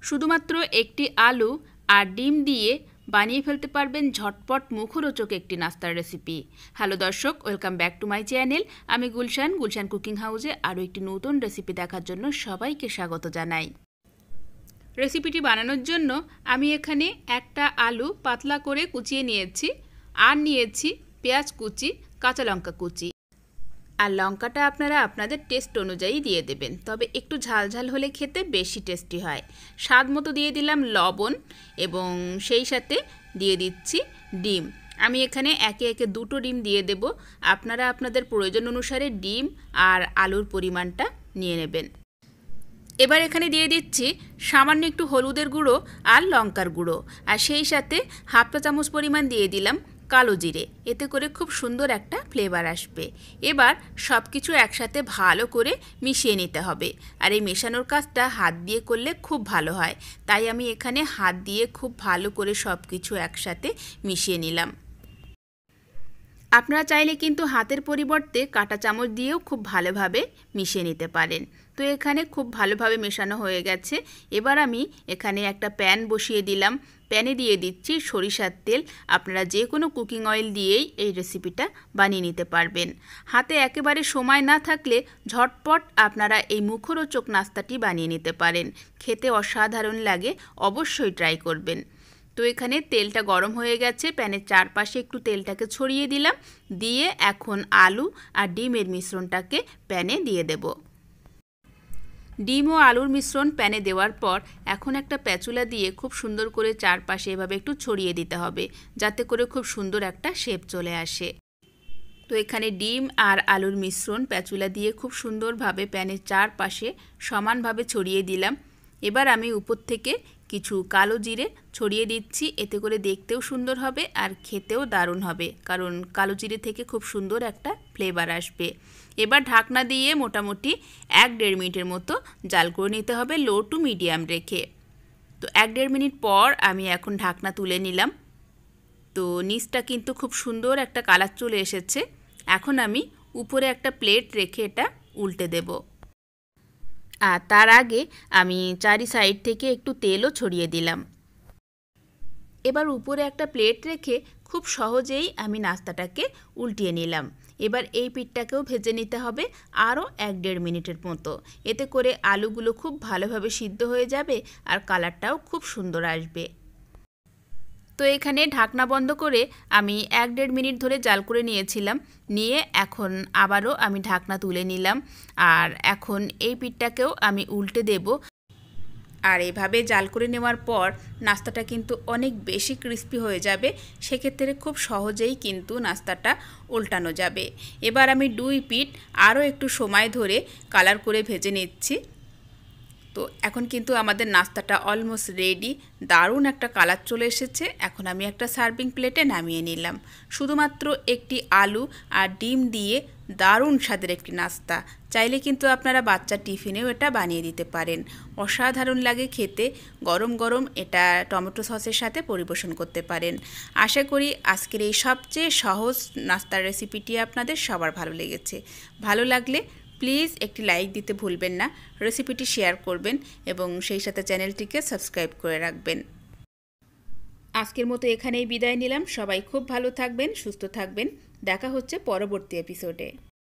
শুধুমাত্র একটি আলু আর ডিম দিয়ে বানিয়ে ফেলতে পারবেন ঝটপট মুখরোচক একটি নাস্তার রেসিপি। হ্যালো দর্শক, welcome back to my channel. আমি গুলশান কুকিং হাউসে আরও একটি নতুন রেসিপি দেখার জন্য সবাইকে স্বাগত জানাই। রেসিপিটি বানানোর জন্য আমি এখানে একটা আলু পাতলা করে কুচিয়ে নিয়েছি, আর নিয়েছি পেঁয়াজ কুচি, কাঁচা লঙ্কা কুচি। আর লঙ্কাটা আপনারা আপনাদের টেস্ট অনুযায়ী দিয়ে দেবেন, তবে একটু ঝাল ঝাল হলে খেতে বেশি টেস্টি হয়। স্বাদ মতো দিয়ে দিলাম লবণ এবং সেই সাথে দিয়ে দিচ্ছি ডিম। আমি এখানে একে একে দুটো ডিম দিয়ে দেব। আপনারা আপনাদের প্রয়োজন অনুসারে ডিম আর আলুর পরিমাণটা নিয়ে নেবেন। এবার এখানে দিয়ে দিচ্ছি সামান্য একটু হলুদের গুঁড়ো আর লঙ্কার গুঁড়ো, আর সেই সাথে হাফ চা চামচ পরিমাণ দিয়ে দিলাম কালো জিরে। এতে করে খুব সুন্দর একটা ফ্লেভার আসবে। এবার সব কিছু একসাথে ভালো করে মিশিয়ে নিতে হবে, আর এই মেশানোর কাজটা হাত দিয়ে করলে খুব ভালো হয়। তাই আমি এখানে হাত দিয়ে খুব ভালো করে সব কিছু একসাথে মিশিয়ে নিলাম। আপনারা চাইলে কিন্তু হাতের পরিবর্তে কাঁটা চামচ দিয়েও খুব ভালোভাবে মিশিয়ে নিতে পারেন। তো এখানে খুব ভালোভাবে মেশানো হয়ে গেছে। এবার আমি এখানে একটা প্যান বসিয়ে দিলাম। প্যানে দিয়ে দিচ্ছি সরিষার তেল। আপনারা যে কোনো কুকিং অয়েল দিয়েই এই রেসিপিটা বানিয়ে নিতে পারবেন। হাতে একেবারে সময় না থাকলে ঝটপট আপনারা এই মুখরোচক নাস্তাটি বানিয়ে নিতে পারেন। খেতে অসাধারণ লাগে, অবশ্যই ট্রাই করবেন। তো এখানে তেলটা গরম হয়ে গেছে, প্যানের চারপাশে একটু তেলটাকে ছড়িয়ে দিলাম। দিয়ে এখন আলু আর ডিমের মিশ্রণটাকে প্যানে দিয়ে দেব। ডিম ও আলুর মিশ্রণ প্যানে দেওয়ার পর এখন একটা প্যাচুলা দিয়ে খুব সুন্দর করে চারপাশে এভাবে একটু ছড়িয়ে দিতে হবে, যাতে করে খুব সুন্দর একটা শেপ চলে আসে। তো এখানে ডিম আর আলুর মিশ্রণ প্যাচুলা দিয়ে খুব সুন্দরভাবে প্যানের চারপাশে সমানভাবে ছড়িয়ে দিলাম। এবার আমি উপর থেকে কিছু কালো জিরে ছড়িয়ে দিচ্ছি। এতে করে দেখতেও সুন্দর হবে আর খেতেও দারুণ হবে, কারণ কালো জিরে থেকে খুব সুন্দর একটা ফ্লেভার আসবে। এবার ঢাকনা দিয়ে মোটামুটি 1-1.5 মিনিটের মতো জাল করে নিতে হবে, লো টু মিডিয়াম রেখে। তো 1-1.5 মিনিট পর আমি এখন ঢাকনা তুলে নিলাম। তো নিচটা কিন্তু খুব সুন্দর একটা কালার চলে এসেছে। এখন আমি উপরে একটা প্লেট রেখে এটা উল্টে দেব। আর তার আগে আমি চারি সাইড থেকে একটু তেলও ছড়িয়ে দিলাম। এবার উপরে একটা প্লেট রেখে খুব সহজেই আমি নাস্তাটাকে উল্টিয়ে নিলাম। এবার এই পিঠটাকেও ভেজে নিতে হবে আরও 1-1.5 মিনিটের মতো। এতে করে আলুগুলো খুব ভালোভাবে সিদ্ধ হয়ে যাবে আর কালারটাও খুব সুন্দর আসবে। তো এখানে ঢাকনা বন্ধ করে আমি 1-1.5 মিনিট ধরে জাল করে নিয়েছিলাম। নিয়ে এখন আবারও আমি ঢাকনা তুলে নিলাম, আর এখন এই পিঠটাকেও আমি উল্টে দেব। আর এভাবে জাল করে নেওয়ার পর নাস্তাটা কিন্তু অনেক বেশি ক্রিস্পি হয়ে যাবে। সেক্ষেত্রে খুব সহজেই কিন্তু নাস্তাটা উল্টানো যাবে। এবার আমি 2 পিঠ আরও একটু সময় ধরে কালার করে ভেজে নিচ্ছি। তো এখন কিন্তু আমাদের নাস্তাটা অলমোস্ট রেডি। দারুণ একটা কালার চলে এসেছে। এখন আমি একটা সার্ভিং প্লেটে নামিয়ে নিলাম। শুধুমাত্র একটি আলু আর ডিম দিয়ে দারুণ স্বাদের একটি নাস্তা। চাইলে কিন্তু আপনারা বাচ্চার টিফিনেও এটা বানিয়ে দিতে পারেন। অসাধারণ লাগে খেতে। গরম গরম এটা টমেটো সসের সাথে পরিবেশন করতে পারেন। আশা করি আজকের এই সবচেয়ে সহজ নাস্তার রেসিপিটি আপনাদের সবার ভালো লেগেছে। ভালো লাগলে প্লিজ একটি লাইক দিতে ভুলবেন না, রেসিপিটি শেয়ার করবেন এবং সেই সাথে চ্যানেলটিকে সাবস্ক্রাইব করে রাখবেন। আজকের মতো এখানেই বিদায় নিলাম। সবাই খুব ভালো থাকবেন, সুস্থ থাকবেন। দেখা হচ্ছে পরবর্তী এপিসোডে।